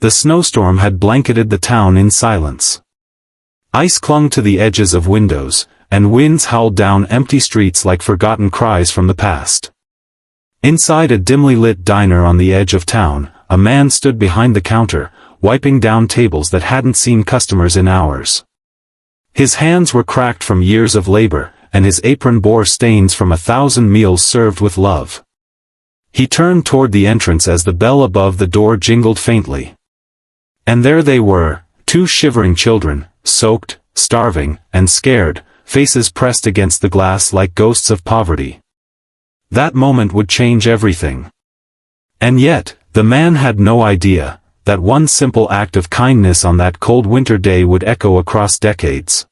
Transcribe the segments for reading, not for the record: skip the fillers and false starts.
The snowstorm had blanketed the town in silence. Ice clung to the edges of windows, and winds howled down empty streets like forgotten cries from the past. Inside a dimly lit diner on the edge of town, a man stood behind the counter, wiping down tables that hadn't seen customers in hours. His hands were cracked from years of labor, and his apron bore stains from 1,000 meals served with love. He turned toward the entrance as the bell above the door jingled faintly. And there they were, 2 shivering children, soaked, starving, and scared, faces pressed against the glass like ghosts of poverty. That moment would change everything. And yet, the man had no idea that one simple act of kindness on that cold winter day would echo across decades.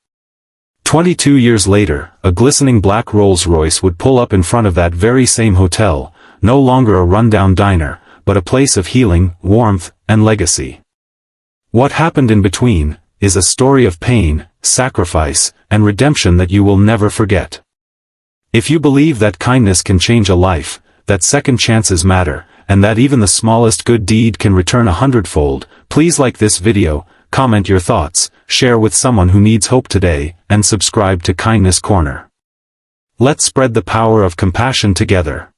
22 years later, a glistening black Rolls-Royce would pull up in front of that very same hotel, no longer a rundown diner, but a place of healing, warmth, and legacy. What happened in between is a story of pain, sacrifice, and redemption that you will never forget. If you believe that kindness can change a life, that second chances matter, and that even the smallest good deed can return 100-fold, please like this video, comment your thoughts, share with someone who needs hope today, and subscribe to Kindness Corner. Let's spread the power of compassion together.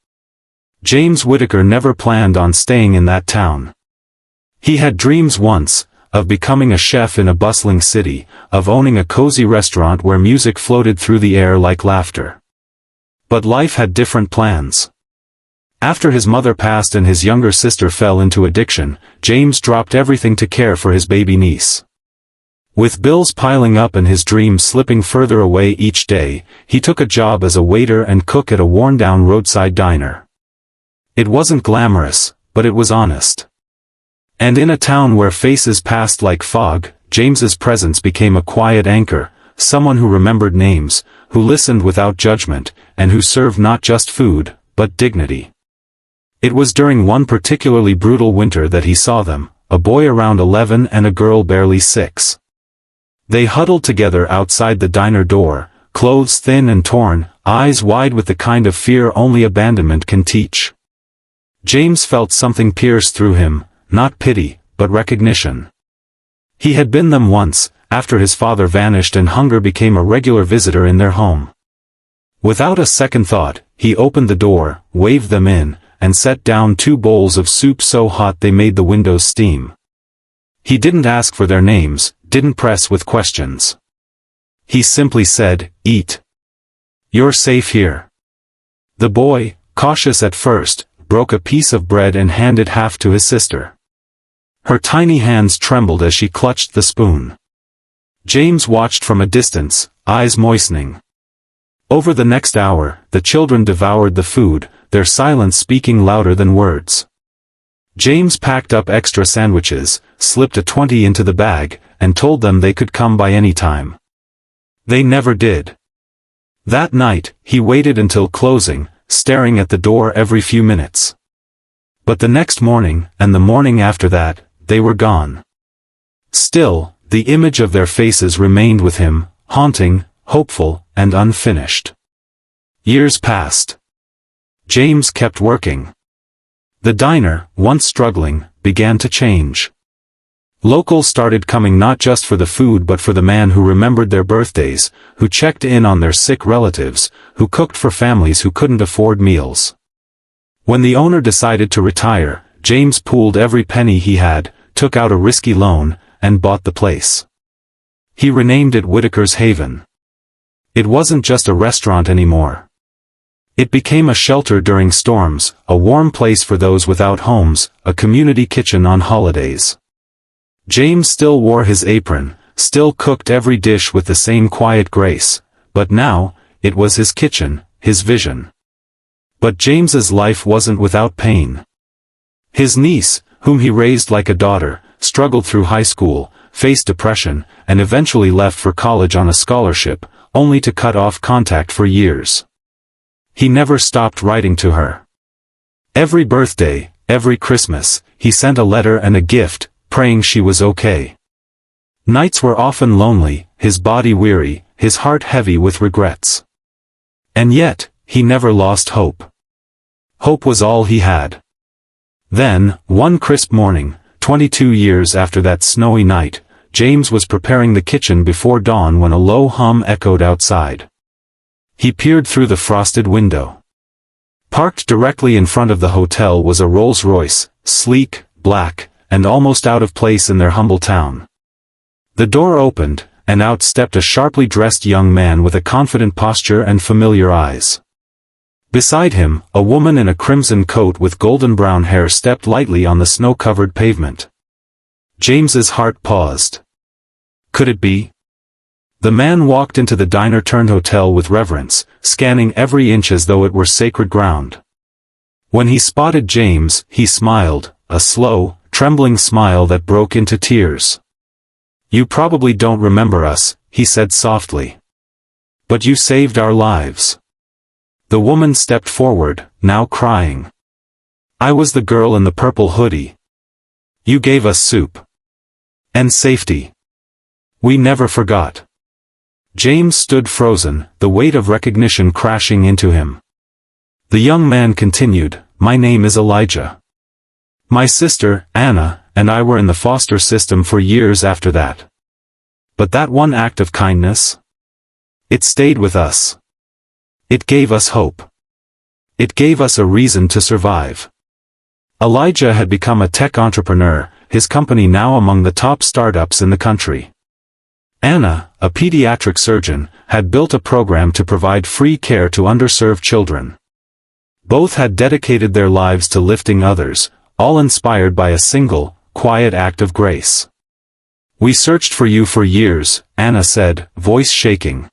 James Whittaker never planned on staying in that town. He had dreams once, of becoming a chef in a bustling city, of owning a cozy restaurant where music floated through the air like laughter. But life had different plans. After his mother passed and his younger sister fell into addiction, James dropped everything to care for his baby niece. With bills piling up and his dreams slipping further away each day, he took a job as a waiter and cook at a worn-down roadside diner. It wasn't glamorous, but it was honest. And in a town where faces passed like fog, James's presence became a quiet anchor, someone who remembered names, who listened without judgment, and who served not just food, but dignity. It was during one particularly brutal winter that he saw them, a boy around 11 and a girl barely 6. They huddled together outside the diner door, clothes thin and torn, eyes wide with the kind of fear only abandonment can teach. James felt something pierce through him, not pity, but recognition. He had been them once, after his father vanished and hunger became a regular visitor in their home. Without a second thought, he opened the door, waved them in, and set down 2 bowls of soup so hot they made the windows steam. He didn't ask for their names, didn't press with questions. He simply said, "Eat. You're safe here." The boy, cautious at first, broke a piece of bread and handed half to his sister. Her tiny hands trembled as she clutched the spoon. James watched from a distance, eyes moistening. Over the next hour, the children devoured the food, their silence speaking louder than words. James packed up extra sandwiches, slipped a 20 into the bag, and told them they could come by any time. They never did. That night, he waited until closing, staring at the door every few minutes. But the next morning, and the morning after that, they were gone. Still, the image of their faces remained with him, haunting, hopeful, and unfinished. Years passed. James kept working. The diner, once struggling, began to change. Locals started coming not just for the food but for the man who remembered their birthdays, who checked in on their sick relatives, who cooked for families who couldn't afford meals. When the owner decided to retire, James pooled every penny he had, took out a risky loan, and bought the place. He renamed it Whittaker's Haven. It wasn't just a restaurant anymore. It became a shelter during storms, a warm place for those without homes, a community kitchen on holidays. James still wore his apron, still cooked every dish with the same quiet grace, but now, it was his kitchen, his vision. But James's life wasn't without pain. His niece, whom he raised like a daughter, struggled through high school, faced depression, and eventually left for college on a scholarship, only to cut off contact for years. He never stopped writing to her. Every birthday, every Christmas, he sent a letter and a gift, praying she was okay. Nights were often lonely, his body weary, his heart heavy with regrets. And yet, he never lost hope. Hope was all he had. Then, one crisp morning, 22 years after that snowy night, James was preparing the kitchen before dawn when a low hum echoed outside. He peered through the frosted window. Parked directly in front of the hotel was a Rolls-Royce, sleek, black, and almost out of place in their humble town. The door opened, and out stepped a sharply dressed young man with a confident posture and familiar eyes. Beside him, a woman in a crimson coat with golden brown hair stepped lightly on the snow-covered pavement. James's heart paused. Could it be? The man walked into the diner-turned-hotel with reverence, scanning every inch as though it were sacred ground. When he spotted James, he smiled, a slow, trembling smile that broke into tears. "You probably don't remember us," he said softly. "But you saved our lives." The woman stepped forward, now crying. "I was the girl in the purple hoodie. You gave us soup. And safety. We never forgot." James stood frozen, the weight of recognition crashing into him. The young man continued, "My name is Elijah. My sister, Anna, and I were in the foster system for years after that. But that one act of kindness? It stayed with us. It gave us hope. It gave us a reason to survive." Elijah had become a tech entrepreneur, his company now among the top startups in the country. Anna, a pediatric surgeon, had built a program to provide free care to underserved children. Both had dedicated their lives to lifting others, all inspired by a single, quiet act of grace. "We searched for you for years," Anna said, voice shaking.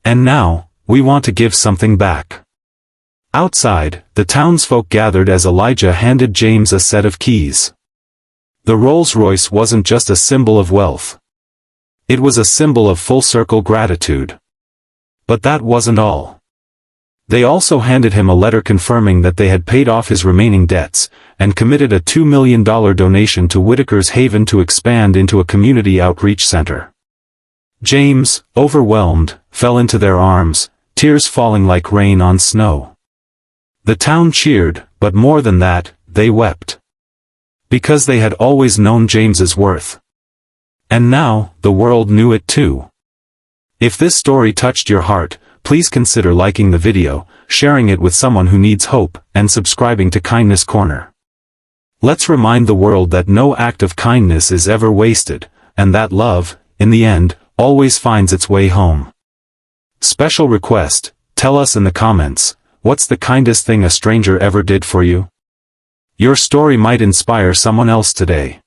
"And now, we want to give something back." Outside, the townsfolk gathered as Elijah handed James a set of keys. The Rolls-Royce wasn't just a symbol of wealth. It was a symbol of full-circle gratitude. But that wasn't all. They also handed him a letter confirming that they had paid off his remaining debts, and committed a $2 million donation to Whitaker's Haven to expand into a community outreach center. James, overwhelmed, fell into their arms, tears falling like rain on snow. The town cheered, but more than that, they wept. Because they had always known James's worth. And now, the world knew it too. If this story touched your heart, please consider liking the video, sharing it with someone who needs hope, and subscribing to Kindness Corner. Let's remind the world that no act of kindness is ever wasted, and that love, in the end, always finds its way home. Special request, tell us in the comments, what's the kindest thing a stranger ever did for you? Your story might inspire someone else today.